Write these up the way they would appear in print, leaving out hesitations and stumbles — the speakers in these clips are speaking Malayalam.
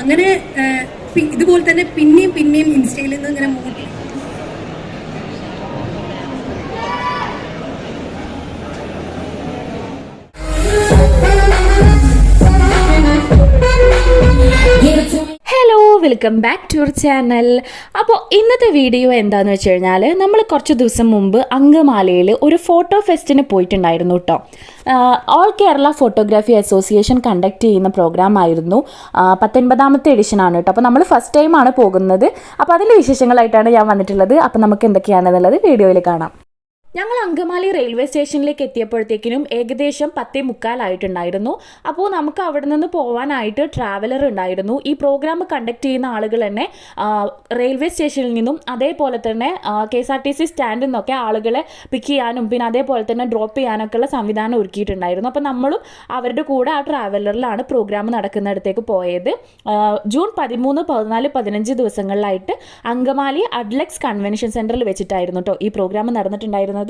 അങ്ങനെ ഇതുപോലെ തന്നെ പിന്നെയും പിന്നെയും ഇൻസ്റ്റയിൽ നിന്ന് ഇങ്ങനെ hello, welcome back to our channel. അപ്പോൾ ഇന്നത്തെ വീഡിയോ എന്താണെന്ന് വെച്ച് കഴിഞ്ഞാൽ, നമ്മൾ കുറച്ച് ദിവസം മുമ്പ് അങ്കമാലിയിൽ ഒരു ഫോട്ടോ ഫെസ്റ്റിന് പോയിട്ടുണ്ടായിരുന്നു കേട്ടോ. All Kerala photography association conduct ചെയ്യുന്ന പ്രോഗ്രാം ആയിരുന്നു. 19ാമത്തെ എഡിഷനാണ് കേട്ടോ. അപ്പോൾ നമ്മൾ ഫസ്റ്റ് ടൈമാണ് പോകുന്നത്. അപ്പോൾ അതിൻ്റെ വിശേഷങ്ങളായിട്ടാണ് ഞാൻ വന്നിട്ടുള്ളത്. അപ്പോൾ നമുക്ക് എന്തൊക്കെയാണെന്നുള്ളത് വീഡിയോയിൽ കാണാം. ഞങ്ങൾ അങ്കമാലി റെയിൽവേ സ്റ്റേഷനിലേക്ക് എത്തിയപ്പോഴത്തേക്കിനും ഏകദേശം 10:45 അപ്പോൾ നമുക്ക് അവിടെ നിന്ന് പോകാനായിട്ട് ട്രാവലർ ഉണ്ടായിരുന്നു. ഈ പ്രോഗ്രാം കണ്ടക്ട് ചെയ്യുന്ന ആളുകൾ തന്നെ റെയിൽവേ സ്റ്റേഷനിൽ നിന്നും അതേപോലെ തന്നെ KSRTC സ്റ്റാൻഡിൽ നിന്നൊക്കെ ആളുകളെ പിക്ക് ചെയ്യാനും പിന്നെ അതേപോലെ തന്നെ ഡ്രോപ്പ് ചെയ്യാനൊക്കെ ഉള്ള സംവിധാനം ഒരുക്കിയിട്ടുണ്ടായിരുന്നു. അപ്പോൾ നമ്മളും അവരുടെ കൂടെ ആ ട്രാവലറിലാണ് പ്രോഗ്രാം നടക്കുന്നിടത്തേക്ക് പോയത്. ജൂൺ 13, 14, 15 ദിവസങ്ങളിലായിട്ട് അങ്കമാലി അഡ്ലക്സ് കൺവെൻഷൻ സെൻറ്ററിൽ വെച്ചിട്ടായിരുന്നു കേട്ടോ ഈ പ്രോഗ്രാം നടന്നിട്ടുണ്ടായിരുന്നത്.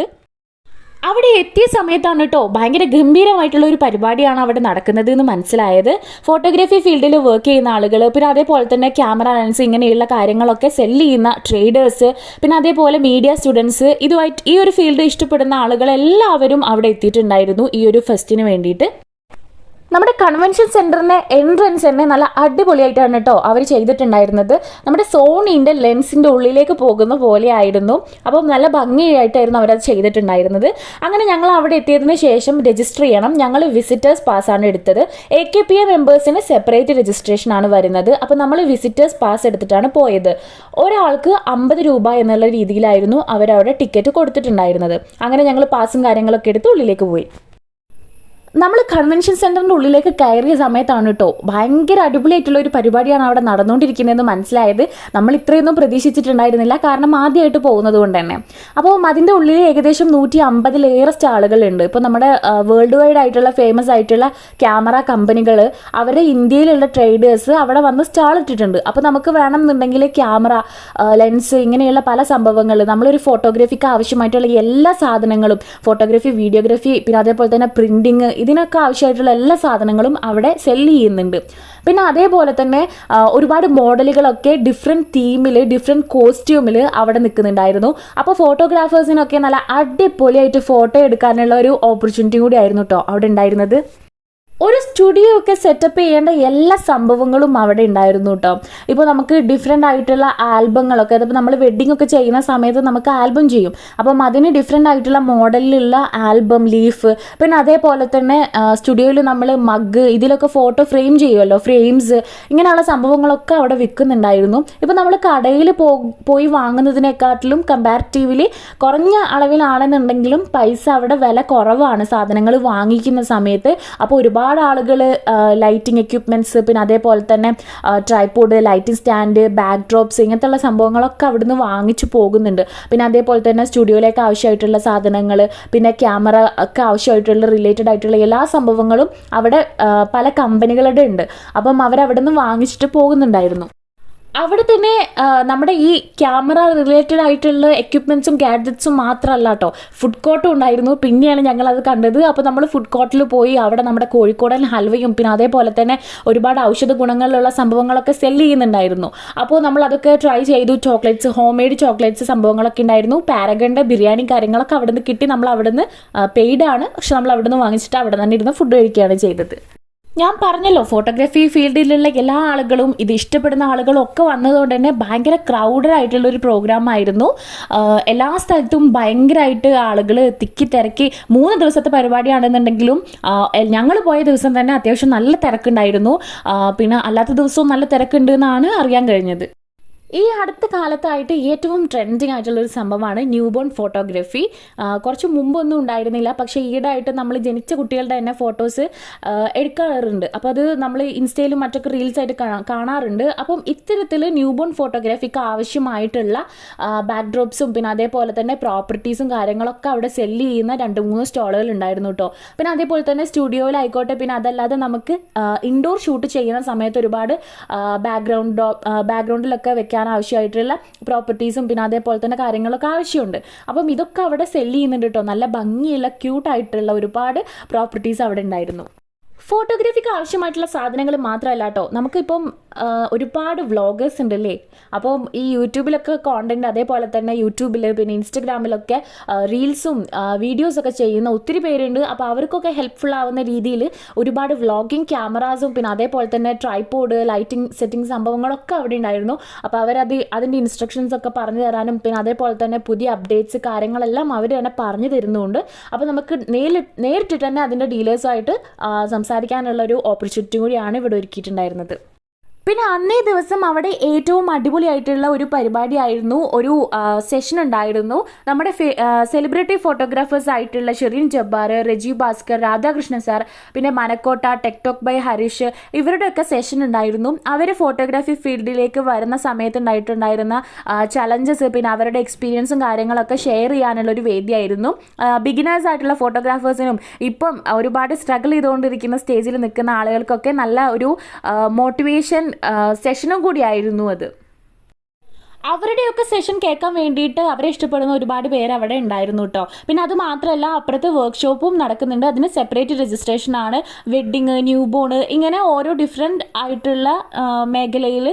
അവിടെ എത്തിയ സമയത്താണ് കേട്ടോ ഭയങ്കര ഗംഭീരമായിട്ടുള്ള ഒരു പരിപാടിയാണ് അവിടെ നടക്കുന്നത് എന്ന് മനസ്സിലായത്. ഫോട്ടോഗ്രാഫി ഫീൽഡിൽ വർക്ക് ചെയ്യുന്ന ആളുകൾ, പിന്നെ അതേപോലെ തന്നെ ക്യാമറ ലെൻസ് ഇങ്ങനെയുള്ള കാര്യങ്ങളൊക്കെ സെല്ല് ചെയ്യുന്ന ട്രേഡേഴ്സ്, പിന്നെ അതേപോലെ മീഡിയ സ്റ്റുഡൻസ്, ഇതുമായിട്ട് ഈ ഒരു ഫീൽഡ് ഇഷ്ടപ്പെടുന്ന ആളുകൾ എല്ലാവരും അവിടെ എത്തിയിട്ടുണ്ടായിരുന്നു ഈ ഒരു ഫെസ്റ്റിന് വേണ്ടിയിട്ട്. നമ്മുടെ കൺവെൻഷൻ സെൻറ്ററിൻ്റെ എൻട്രൻസ് തന്നെ നല്ല അടിപൊളിയായിട്ടാണ് കേട്ടോ അവർ ചെയ്തിട്ടുണ്ടായിരുന്നത്. നമ്മുടെ സോണീൻ്റെ ലെൻസിൻ്റെ ഉള്ളിലേക്ക് പോകുന്ന പോലെ ആയിരുന്നു. അപ്പം നല്ല ഭംഗിയായിട്ടായിരുന്നു അവരത് ചെയ്തിട്ടുണ്ടായിരുന്നത്. അങ്ങനെ ഞങ്ങൾ അവിടെ എത്തിയതിന് ശേഷം രജിസ്റ്റർ ചെയ്യണം. ഞങ്ങൾ വിസിറ്റേഴ്സ് പാസ്സാണ് എടുത്തത്. AKPA മെമ്പേഴ്സിന് സെപ്പറേറ്റ് രജിസ്ട്രേഷനാണ് വരുന്നത്. അപ്പോൾ നമ്മൾ വിസിറ്റേഴ്സ് പാസ് എടുത്തിട്ടാണ് പോയത്. ഒരാൾക്ക് 50 രൂപ എന്നുള്ള രീതിയിലായിരുന്നു അവരവിടെ ടിക്കറ്റ് കൊടുത്തിട്ടുണ്ടായിരുന്നത്. അങ്ങനെ ഞങ്ങൾ പാസും കാര്യങ്ങളൊക്കെ എടുത്ത് ഉള്ളിലേക്ക് പോയി. നമ്മൾ കൺവെൻഷൻ സെൻറ്ററിൻ്റെ ഉള്ളിലേക്ക് കയറിയ സമയത്താണ് കേട്ടോ ഭയങ്കര അടിപൊളിയായിട്ടുള്ള ഒരു പരിപാടിയാണ് അവിടെ നടന്നുകൊണ്ടിരിക്കുന്നതെന്ന് മനസ്സിലായത്. നമ്മൾ ഇത്രയൊന്നും പ്രതീക്ഷിച്ചിട്ടുണ്ടായിരുന്നില്ല, കാരണം ആദ്യമായിട്ട് പോകുന്നത് കൊണ്ട് തന്നെ. അപ്പോൾ അതിൻ്റെ ഉള്ളിൽ ഏകദേശം 150-ലേറെ സ്റ്റാളുകളുണ്ട്. ഇപ്പോൾ നമ്മുടെ വേൾഡ് വൈഡ് ആയിട്ടുള്ള ഫേമസ് ആയിട്ടുള്ള ക്യാമറ കമ്പനികൾ, അവരുടെ ഇന്ത്യയിലുള്ള ട്രേഡേഴ്സ് അവിടെ വന്ന് സ്റ്റാൾ ഇട്ടിട്ടുണ്ട്. അപ്പോൾ നമുക്ക് വേണമെന്നുണ്ടെങ്കിൽ ക്യാമറ, ലെൻസ് ഇങ്ങനെയുള്ള പല സംഭവങ്ങൾ, നമ്മളൊരു ഫോട്ടോഗ്രാഫിക്ക് ആവശ്യമായിട്ടുള്ള എല്ലാ സാധനങ്ങളും, ഫോട്ടോഗ്രാഫി, വീഡിയോഗ്രാഫി, പിന്നെ അതേപോലെ തന്നെ പ്രിൻറ്റിങ്, ഇതിനൊക്കെ ആവശ്യമായിട്ടുള്ള എല്ലാ സാധനങ്ങളും അവിടെ സെല്ല് ചെയ്യുന്നുണ്ട്. പിന്നെ അതേപോലെ തന്നെ ഒരുപാട് മോഡലുകളൊക്കെ ഡിഫറെൻറ്റ് തീമിൽ, ഡിഫറെൻറ്റ് കോസ്റ്റ്യൂമിൽ അവിടെ നിൽക്കുന്നുണ്ടായിരുന്നു. അപ്പോൾ ഫോട്ടോഗ്രാഫേഴ്സിനൊക്കെ നല്ല അടിപൊളിയായിട്ട് ഫോട്ടോ എടുക്കാനുള്ള ഒരു ഓപ്പർച്യൂണിറ്റി കൂടി ആയിരുന്നു കേട്ടോ അവിടെ ഉണ്ടായിരുന്നത്. ഒരു സ്റ്റുഡിയോ ഒക്കെ സെറ്റപ്പ് ചെയ്യേണ്ട എല്ലാ സംഭവങ്ങളും അവിടെ ഉണ്ടായിരുന്നു കേട്ടോ. ഇപ്പോൾ നമുക്ക് ഡിഫറെൻ്റ് ആയിട്ടുള്ള ആൽബങ്ങളൊക്കെ, അതിപ്പോൾ നമ്മൾ വെഡ്ഡിംഗ് ഒക്കെ ചെയ്യുന്ന സമയത്ത് നമുക്ക് ആൽബം ചെയ്യും. അപ്പം അതിന് ഡിഫറെൻ്റ് ആയിട്ടുള്ള മോഡലിലുള്ള ആൽബം, ലീഫ്, പിന്നെ അതേപോലെ തന്നെ സ്റ്റുഡിയോയിൽ നമ്മൾ മഗ്, ഇതിലൊക്കെ ഫോട്ടോ ഫ്രെയിം ചെയ്യുമല്ലോ, ഫ്രെയിംസ്, ഇങ്ങനെയുള്ള സംഭവങ്ങളൊക്കെ അവിടെ വിൽക്കുന്നുണ്ടായിരുന്നു. ഇപ്പോൾ നമ്മൾ കടയിൽ പോയി വാങ്ങുന്നതിനെക്കാട്ടിലും കമ്പാരിറ്റീവ്ലി കുറഞ്ഞ അളവിലാണെന്നുണ്ടെങ്കിലും പൈസ അവിടെ വില കുറവാണ് സാധനങ്ങൾ വാങ്ങിക്കുന്ന സമയത്ത്. അപ്പോൾ ഒരുപാട് ആളുകൾ ലൈറ്റിംഗ് എക്യുപ്മെൻറ്റ്സ്, പിന്നെ അതേപോലെ തന്നെ tripod, lighting stand, back drops, ഇങ്ങനത്തെ സംഭവങ്ങളൊക്കെ അവിടുന്ന് വാങ്ങിച്ചു പോകുന്നുണ്ട്. പിന്നെ അതേപോലെ തന്നെ സ്റ്റുഡിയോയിലേക്ക് ആവശ്യമായിട്ടുള്ള സാധനങ്ങൾ, പിന്നെ ക്യാമറ ഒക്കെ ആവശ്യമായിട്ടുള്ള റിലേറ്റഡ് ആയിട്ടുള്ള എല്ലാ സംഭവങ്ങളും അവിടെ പല കമ്പനികളുടെ ഉണ്ട്. അപ്പം അവരവിടുന്ന് വാങ്ങിച്ചിട്ട് പോകുന്നുണ്ടായിരുന്നു. അവിടെ തന്നെ നമ്മുടെ ഈ ക്യാമറ റിലേറ്റഡ് ആയിട്ടുള്ള എക്യുപ്മെൻറ്റ്സും ഗാഡ്ജറ്റ്സും മാത്രമല്ല കേട്ടോ, ഫുഡ് കോർട്ടും ഉണ്ടായിരുന്നു. പിന്നെയാണ് ഞങ്ങളത് കണ്ടത്. അപ്പോൾ നമ്മൾ ഫുഡ് കോർട്ടിൽ പോയി അവിടെ നമ്മുടെ കോഴിക്കോടൻ ഹൽവയും പിന്നെ അതേപോലെ തന്നെ ഒരുപാട് ഔഷധ ഗുണങ്ങളിലുള്ള സംഭവങ്ങളൊക്കെ സെല്ല് ചെയ്യുന്നുണ്ടായിരുന്നു. അപ്പോൾ നമ്മൾ അതൊക്കെ ട്രൈ ചെയ്തു. ചോക്ലേറ്റ്സ്, ഹോം മെയ്ഡ് ചോക്ലേറ്റ്സ് സംഭവങ്ങളൊക്കെ ഉണ്ടായിരുന്നു. പാരഗണിൻ്റെ ബിരിയാണി കാര്യങ്ങളൊക്കെ അവിടെ നിന്ന് കിട്ടി. നമ്മൾ അവിടെ നിന്ന് പെയ്ഡാണ്, പക്ഷെ നമ്മൾ അവിടെ നിന്ന് വാങ്ങിച്ചിട്ട് അവിടെ തന്നെ ഇരുന്ന് ഫുഡ് കഴിക്കുകയാണ് ചെയ്തത്. ഞാൻ പറഞ്ഞല്ലോ, ഫോട്ടോഗ്രാഫി ഫീൽഡിലുള്ള എല്ലാ ആളുകളും, ഇത് ഇഷ്ടപ്പെടുന്ന ആളുകളും ഒക്കെ വന്നതുകൊണ്ട് തന്നെ ഭയങ്കര ക്രൗഡഡ് ആയിട്ടുള്ളൊരു പ്രോഗ്രാം ആയിരുന്നു. എല്ലാ സ്ഥലത്തും ഭയങ്കരമായിട്ട് ആളുകൾ തിക്കി തിരക്കി. 3 ദിവസത്തെ പരിപാടിയാണെന്നുണ്ടെങ്കിലും ഞങ്ങൾ പോയ ദിവസം തന്നെ അത്യാവശ്യം നല്ല തിരക്കുണ്ടായിരുന്നു. പിന്നെ അല്ലാത്ത ദിവസവും നല്ല തിരക്കുണ്ട് എന്നാണ് അറിയാൻ കഴിഞ്ഞത്. ഈ അടുത്ത കാലത്തായിട്ട് ഏറ്റവും ട്രെൻഡിങ് ആയിട്ടുള്ളൊരു സംഭവമാണ് ന്യൂ ബോൺ ഫോട്ടോഗ്രാഫി. കുറച്ച് മുമ്പൊന്നും ഉണ്ടായിരുന്നില്ല, പക്ഷേ ഈടായിട്ട് നമ്മൾ ജനിച്ച കുട്ടികളുടെ തന്നെ ഫോട്ടോസ് എടുക്കാറുണ്ട്. അപ്പോൾ അത് നമ്മൾ ഇൻസ്റ്റയിലും മറ്റൊക്കെ റീൽസായിട്ട് കാണാറുണ്ട്. അപ്പം ഇത്തരത്തിൽ ന്യൂ ബോൺ ഫോട്ടോഗ്രാഫിക്ക് ആവശ്യമായിട്ടുള്ള ബാക്ക് ഡ്രോപ്സും പിന്നെ അതേപോലെ തന്നെ പ്രോപ്പർട്ടീസും കാര്യങ്ങളൊക്കെ അവിടെ സെല്ല് ചെയ്യുന്ന 2-3 സ്റ്റാളുകൾ ഉണ്ടായിരുന്നു കേട്ടോ. പിന്നെ അതേപോലെ തന്നെ സ്റ്റുഡിയോയിലായിക്കോട്ടെ, പിന്നെ അതല്ലാതെ നമുക്ക് ഇൻഡോർ ഷൂട്ട് ചെയ്യുന്ന സമയത്ത് ഒരുപാട് ബാക്ക്ഗ്രൗണ്ടിലൊക്കെ വെക്കാൻ ആവശ്യമായിട്ടുള്ള പ്രോപ്പർട്ടീസും പിന്നെ അതേപോലെ തന്നെ കാര്യങ്ങളൊക്കെ ആവശ്യമുണ്ട്. അപ്പം ഇതൊക്കെ അവിടെ സെല്ല് ചെയ്യുന്നുണ്ട് കേട്ടോ. നല്ല ഭംഗിയുള്ള ക്യൂട്ടായിട്ടുള്ള ഒരുപാട് പ്രോപ്പർട്ടീസ് അവിടെ ഉണ്ടായിരുന്നു. ഫോട്ടോഗ്രാഫിക്ക് ആവശ്യമായിട്ടുള്ള സാധനങ്ങൾ മാത്രമല്ല കേട്ടോ, നമുക്കിപ്പം ഒരുപാട് വ്ളോഗേഴ്സ് ഉണ്ടല്ലേ. അപ്പം ഈ യൂട്യൂബിലൊക്കെ കോണ്ടന്റ്, അതേപോലെ തന്നെ യൂട്യൂബിൽ പിന്നെ ഇൻസ്റ്റഗ്രാമിലൊക്കെ റീൽസും വീഡിയോസൊക്കെ ചെയ്യുന്ന ഒത്തിരി പേരുണ്ട്. അപ്പോൾ അവർക്കൊക്കെ ഹെൽപ്ഫുൾ ആവുന്ന രീതിയിൽ ഒരുപാട് വ്ളോഗിങ് ക്യാമറാസും പിന്നെ അതേപോലെ തന്നെ ട്രൈപോഡ്, ലൈറ്റിംഗ് സെറ്റിംഗ് സംഭവങ്ങളൊക്കെ അവിടെ ഉണ്ടായിരുന്നു. അപ്പോൾ അതിൻ്റെ ഇൻസ്ട്രക്ഷൻസ് ഒക്കെ പറഞ്ഞു തരാനും പിന്നെ അതേപോലെ തന്നെ പുതിയ അപ്ഡേറ്റ്സ് കാര്യങ്ങളെല്ലാം അവർ തന്നെ പറഞ്ഞു തരുന്നുണ്ട്. അപ്പോൾ നമുക്ക് നേരിട്ടിട്ട് തന്നെ അതിൻ്റെ ഡീലേഴ്സുമായിട്ട് സംസാരിക്കാനുള്ളൊരു ഓപ്പർച്യൂണിറ്റി കൂടിയാണ് ഇവിടെ ഒരുക്കിയിട്ടുണ്ടായിരുന്നത്. പിന്നെ അന്നേ ദിവസം അവിടെ ഏറ്റവും അടിപൊളിയായിട്ടുള്ള ഒരു പരിപാടിയായിരുന്നു, ഒരു സെഷൻ ഉണ്ടായിരുന്നു. നമ്മുടെ സെലിബ്രിറ്റി ഫോട്ടോഗ്രാഫേഴ്സ് ആയിട്ടുള്ള ഷെറിൻ ജബ്ബാർ, റെജി ഭാസ്കർ, രാധാകൃഷ്ണൻ സാർ, പിന്നെ മനക്കോട്ട, ടെക്ടോക്ക് ബൈ ഹരീഷ്, ഇവരുടെയൊക്കെ സെഷൻ ഉണ്ടായിരുന്നു. അവർ ഫോട്ടോഗ്രാഫി ഫീൽഡിലേക്ക് വരുന്ന സമയത്ത് ഉണ്ടായിട്ടുണ്ടായിരുന്ന ചലഞ്ചസ് പിന്നെ അവരുടെ എക്സ്പീരിയൻസും കാര്യങ്ങളൊക്കെ ഷെയർ ചെയ്യാനുള്ള ഒരു വേദിയായിരുന്നു. ബിഗിനേഴ്സ് ആയിട്ടുള്ള ഫോട്ടോഗ്രാഫേഴ്സിനും ഇപ്പം ഒരുപാട് സ്ട്രഗിൾ ചെയ്തുകൊണ്ടിരിക്കുന്ന സ്റ്റേജിൽ നിൽക്കുന്ന ആളുകൾക്കൊക്കെ നല്ല ഒരു മോട്ടിവേഷൻ സെഷനും കൂടിയായിരുന്നു അത്. അവരുടെയൊക്കെ സെഷൻ കേൾക്കാൻ വേണ്ടിയിട്ട് അവരെ ഇഷ്ടപ്പെടുന്ന ഒരുപാട് പേര് അവിടെ ഉണ്ടായിരുന്നു കേട്ടോ. പിന്നെ അത് മാത്രമല്ല, അപ്പുറത്ത് വർക്ക്ഷോപ്പും നടക്കുന്നുണ്ട്. അതിന് സെപ്പറേറ്റ് രജിസ്ട്രേഷൻ ആണ്. വെഡ്ഡിങ്, ന്യൂ ബോൺ, ഇങ്ങനെ ഓരോ ഡിഫറെൻറ്റ് ആയിട്ടുള്ള മേഖലയിൽ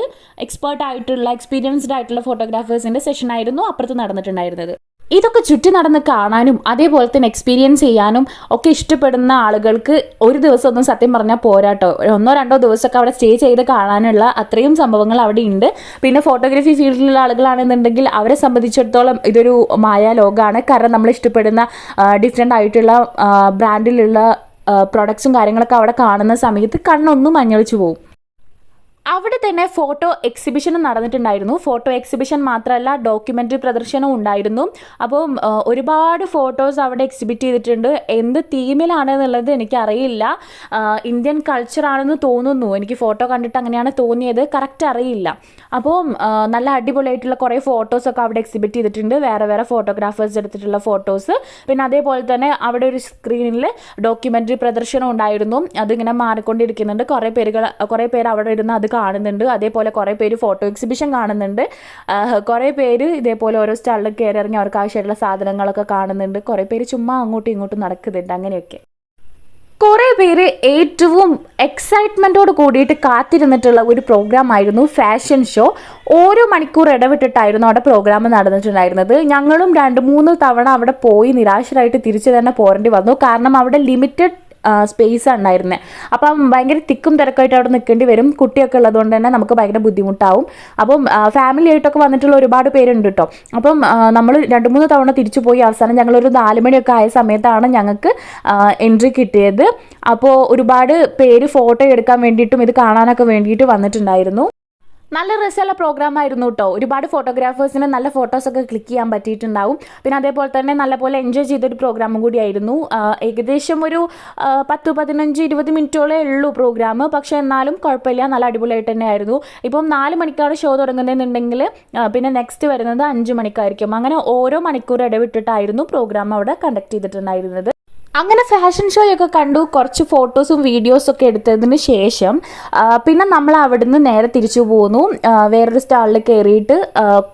എക്സ്പേർട്ട് ആയിട്ടുള്ള എക്സ്പീരിയൻസ്ഡ് ആയിട്ടുള്ള ഫോട്ടോഗ്രാഫേഴ്സിൻ്റെ സെഷനായിരുന്നു അപ്പുറത്ത് നടന്നിട്ടുണ്ടായിരുന്നത്. ഇതൊക്കെ ചുറ്റി നടന്ന് കാണാനും അതേപോലെ തന്നെ എക്സ്പീരിയൻസ് ചെയ്യാനും ഒക്കെ ഇഷ്ടപ്പെടുന്ന ആളുകൾക്ക് ഒരു ദിവസമൊന്നും സത്യം പറഞ്ഞാൽ പോരാട്ടോ. 1-2 ദിവസമൊക്കെ അവിടെ സ്റ്റേ ചെയ്ത് കാണാനുള്ള അത്രയും സംഭവങ്ങൾ അവിടെ ഉണ്ട്. പിന്നെ ഫോട്ടോഗ്രാഫി ഫീൽഡിലുള്ള ആളുകളാണെന്നുണ്ടെങ്കിൽ അവരെ സംബന്ധിച്ചിടത്തോളം ഇതൊരു മായാ ലോകമാണ്. കാരണം നമ്മൾ ഇഷ്ടപ്പെടുന്ന ഡിഫറെൻ്റ് ആയിട്ടുള്ള ബ്രാൻഡിലുള്ള പ്രൊഡക്ട്സും കാര്യങ്ങളൊക്കെ അവിടെ കാണുന്ന സമയത്ത് കണ്ണൊന്നും മഞ്ഞളിച്ചു പോകും. അവിടെ തന്നെ ഫോട്ടോ എക്സിബിഷനും നടന്നിട്ടുണ്ടായിരുന്നു. ഫോട്ടോ എക്സിബിഷൻ മാത്രമല്ല, ഡോക്യുമെൻ്ററി പ്രദർശനവും ഉണ്ടായിരുന്നു. അപ്പം ഒരുപാട് ഫോട്ടോസ് അവിടെ എക്സിബിറ്റ് ചെയ്തിട്ടുണ്ട്. എന്ത് തീമിലാണെന്നുള്ളത് എനിക്കറിയില്ല. ഇന്ത്യൻ കൾച്ചറാണെന്ന് തോന്നുന്നു. എനിക്ക് ഫോട്ടോ കണ്ടിട്ട് അങ്ങനെയാണ് തോന്നിയത്, കറക്റ്റ് അറിയില്ല. അപ്പോൾ നല്ല അടിപൊളിയായിട്ടുള്ള കുറേ ഫോട്ടോസൊക്കെ അവിടെ എക്സിബിറ്റ് ചെയ്തിട്ടുണ്ട്, വേറെ വേറെ ഫോട്ടോഗ്രാഫേഴ്സ് എടുത്തിട്ടുള്ള ഫോട്ടോസ്. പിന്നെ അതേപോലെ തന്നെ അവിടെ ഒരു സ്ക്രീനിൽ ഡോക്യുമെൻ്ററി പ്രദർശനം ഉണ്ടായിരുന്നു. അതിങ്ങനെ മാറിക്കൊണ്ടിരിക്കുന്നുണ്ട്. കുറേ പേര് അവിടെ ഇരുന്ന് അത് കാണുന്നുണ്ട്. അതേപോലെ കുറേ പേര് ഫോട്ടോ എക്സിബിഷൻ കാണുന്നുണ്ട്. കുറേ പേര് ഇതേപോലെ ഓരോ സ്റ്റാളിൽ കയറി ഇറങ്ങി അവർക്ക് ആവശ്യമായിട്ടുള്ള സാധനങ്ങളൊക്കെ കാണുന്നുണ്ട്. കുറേ പേര് ചുമ്മാ അങ്ങോട്ടും ഇങ്ങോട്ടും നടക്കുന്നുണ്ട്. അങ്ങനെയൊക്കെ കുറേ പേര് ഏറ്റവും എക്സൈറ്റ്മെൻറ്റോട് കൂടിയിട്ട് കാത്തിരുന്നിട്ടുള്ള ഒരു പ്രോഗ്രാം ആയിരുന്നു ഫാഷൻ ഷോ. ഓരോ മണിക്കൂർ ഇടവിട്ടിട്ടായിരുന്നു അവിടെ പ്രോഗ്രാം നടന്നിട്ടുണ്ടായിരുന്നത്. ഞങ്ങളും 2-3 തവണ അവിടെ പോയി നിരാശരായിട്ട് തിരിച്ചു തന്നെ പോരേണ്ടി വന്നു. കാരണം അവിടെ ലിമിറ്റഡ് സ്പേസ് ഉണ്ടായിരുന്നത്. അപ്പം ഭയങ്കര തിക്കും തിരക്കായിട്ട് അവിടെ നിൽക്കേണ്ടി വരും. കുട്ടിയൊക്കെ ഉള്ളതുകൊണ്ട് തന്നെ നമുക്ക് ഭയങ്കര ബുദ്ധിമുട്ടാവും. അപ്പം ഫാമിലി ആയിട്ടൊക്കെ വന്നിട്ടുള്ള ഒരുപാട് പേരുണ്ട് കേട്ടോ. അപ്പം നമ്മൾ 2-3 തവണ തിരിച്ചു പോയി. അവസാനം ഞങ്ങളൊരു 4 മണിയൊക്കെ ആയ സമയത്താണ് ഞങ്ങൾക്ക് എൻട്രി കിട്ടിയത്. അപ്പോൾ ഒരുപാട് പേര് ഫോട്ടോ എടുക്കാൻ വേണ്ടിയിട്ടും ഇത് കാണാനൊക്കെ വേണ്ടിയിട്ട് വന്നിട്ടുണ്ടായിരുന്നു. നല്ല രസമുള്ള പ്രോഗ്രാം ആയിരുന്നു കേട്ടോ. ഒരുപാട് ഫോട്ടോഗ്രാഫേഴ്സിന് നല്ല ഫോട്ടോസൊക്കെ ക്ലിക്ക് ചെയ്യാൻ പറ്റിയിട്ടുണ്ടാവും. പിന്നെ അതേപോലെ തന്നെ നല്ലപോലെ എൻജോയ് ചെയ്തൊരു പ്രോഗ്രാമും കൂടിയായിരുന്നു. ഏകദേശം ഒരു 10-15-20 മിനിറ്റോളേ ഉള്ളൂ പ്രോഗ്രാം. പക്ഷേ എന്നാലും കുഴപ്പമില്ല, നല്ല അടിപൊളിയായിട്ട് തന്നെയായിരുന്നു. ഇപ്പം 4 മണിക്കാണ് ഷോ തുടങ്ങുന്നതെന്നുണ്ടെങ്കിൽ പിന്നെ നെക്സ്റ്റ് വരുന്നത് 5 മണിക്കായിരിക്കും. അങ്ങനെ ഓരോ മണിക്കൂർ ഇടവിട്ടിട്ടായിരുന്നു പ്രോഗ്രാം അവിടെ കണ്ടക്ട് ചെയ്തിട്ടുണ്ടായിരുന്നത്. അങ്ങനെ ഫാഷൻ ഷോയൊക്കെ കണ്ടു, കുറച്ച് ഫോട്ടോസും വീഡിയോസൊക്കെ എടുത്തതിന് ശേഷം പിന്നെ നമ്മൾ അവിടുന്ന് നേരെ തിരിച്ചു പോന്നു. വേറൊരു സ്റ്റാളിൽ കയറിയിട്ട്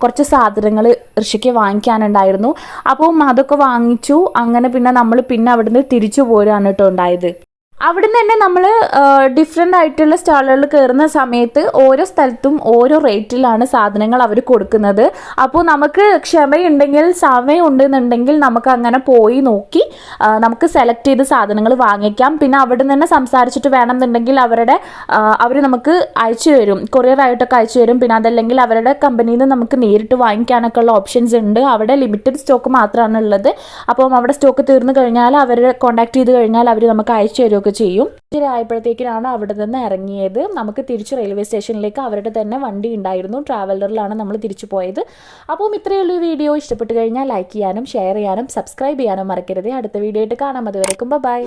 കുറച്ച് സാധനങ്ങൾ ഋഷിക്ക് വാങ്ങിക്കാനുണ്ടായിരുന്നു. അപ്പം അതൊക്കെ വാങ്ങിച്ചു. അങ്ങനെ പിന്നെ അവിടുന്ന് തിരിച്ചു പോരാണ് കേട്ടോ ഉണ്ടായത്. അവിടുന്ന് തന്നെ നമ്മൾ ഡിഫറെൻ്റ് ആയിട്ടുള്ള സ്റ്റാളുകളിൽ കയറുന്ന സമയത്ത് ഓരോ സ്ഥലത്തും ഓരോ റേറ്റിലാണ് സാധനങ്ങൾ അവർ കൊടുക്കുന്നത്. അപ്പോൾ നമുക്ക് ക്ഷമയുണ്ടെങ്കിൽ സമയം ഉണ്ടെന്നുണ്ടെങ്കിൽ നമുക്ക് അങ്ങനെ പോയി നോക്കി നമുക്ക് സെലക്ട് ചെയ്ത് സാധനങ്ങൾ വാങ്ങിക്കാം. പിന്നെ അവിടെ നിന്ന് തന്നെ സംസാരിച്ചിട്ട് വേണമെന്നുണ്ടെങ്കിൽ അവർ നമുക്ക് അയച്ചു തരും, കൊറിയറായിട്ടൊക്കെ അയച്ചു തരും. പിന്നെ അതല്ലെങ്കിൽ അവരുടെ കമ്പനിയിൽ നിന്ന് നമുക്ക് നേരിട്ട് വാങ്ങിക്കാനൊക്കെ ഉള്ള ഓപ്ഷൻസ് ഉണ്ട്. അവിടെ ലിമിറ്റഡ് സ്റ്റോക്ക് മാത്രമാണ് ഉള്ളത്. അപ്പം അവിടെ സ്റ്റോക്ക് തീർന്നു കഴിഞ്ഞാൽ അവരെ കോൺടാക്ട് ചെയ്ത് കഴിഞ്ഞാൽ അവർ നമുക്ക് അയച്ചു തരും ചെയ്യും. ആയപ്പോഴത്തേക്കിനാണ് അവിടെ നിന്ന് ഇറങ്ങിയത്. നമുക്ക് തിരിച്ച് റെയിൽവേ സ്റ്റേഷനിലേക്ക് അവരുടെ തന്നെ വണ്ടി ഉണ്ടായിരുന്നു. ട്രാവലറിലാണ് നമ്മൾ തിരിച്ചു പോയത്. അപ്പം ഇത്രയുള്ള വീഡിയോ ഇഷ്ടപ്പെട്ട് കഴിഞ്ഞാൽ ലൈക്ക് ചെയ്യാനും ഷെയർ ചെയ്യാനും സബ്സ്ക്രൈബ് ചെയ്യാനും മറക്കരുത്. അടുത്ത വീഡിയോ ആയിട്ട് കാണാം. അതുവരേക്കും ബൈ.